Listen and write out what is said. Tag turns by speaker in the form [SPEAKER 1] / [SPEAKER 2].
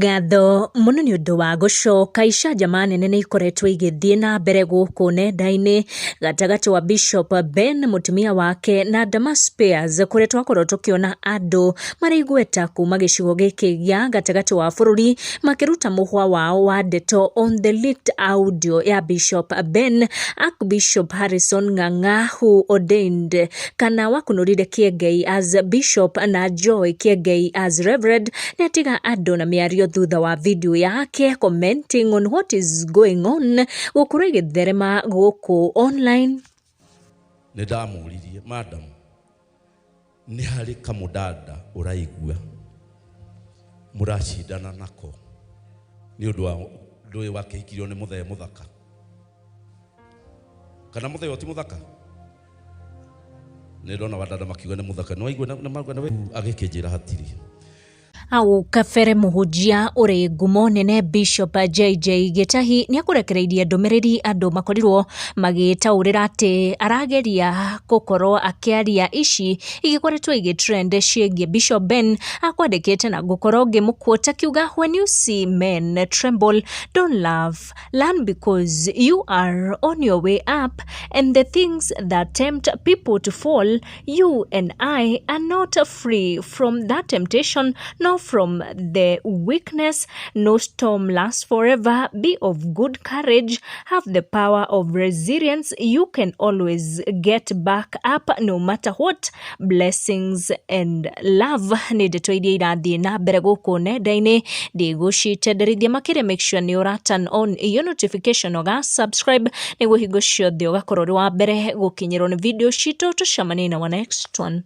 [SPEAKER 1] Ngatho muno ni undu wa gucoka icanjama nene ni ikoretwo igithii na mbere guku nenda-ini gatagati wa Bishop Ben mutumia wake na Damas Spears kuria twakorwo tukiona andu maraigweta kuma gicigo giki gia gatagati wa bururi makiruta muhwa wao wa ndeto on the leaked audio ya Bishop Ben Archbishop Harrison Ng'ang'a who ordained kana wakunurire Kiengei as Bishop na Joy Kiengei as Reverend netiga andu na miario thutha wa video yake commenting on what is going on gukura igitherema guku online.
[SPEAKER 2] Nidamuririe madam ni hari kamudada uraigua muracindana nako ni undu wa ndui wake ikirio ni muthee muthaka kana muthee oti muthaka ni ndona wadada makiuga ni muthaka no aigua na magwa na agikinjira hatiri
[SPEAKER 1] au kafere muhujia uri ngumo nene Bishop JJ Gitahi ni akurekereirie ndumiriri andu makorirwo magitaurira ati arageria gukorwo akiaria ici igikoretwo igitrend ciĩgiĩ Bishop Ben akwandikite na gukorwo ngimuquote akiuga when you see men tremble don't laugh, learn because you are on your way up and the things that tempt people to fall, you and I are not free from that temptation, no from the weakness. No storm lasts forever. Be of good courage. Have the power of resilience. You can always get back up no matter what. Blessings and love. Ni ndeto iria irathii na mbere guku nenda-ini ndigucitenderithia makire. Make sure ni ura turn on your notification oga subscribe niguo hingo ciothe ugakorwo ri wa mbere gukinyirwo ni video citu. Tucemanie na next one.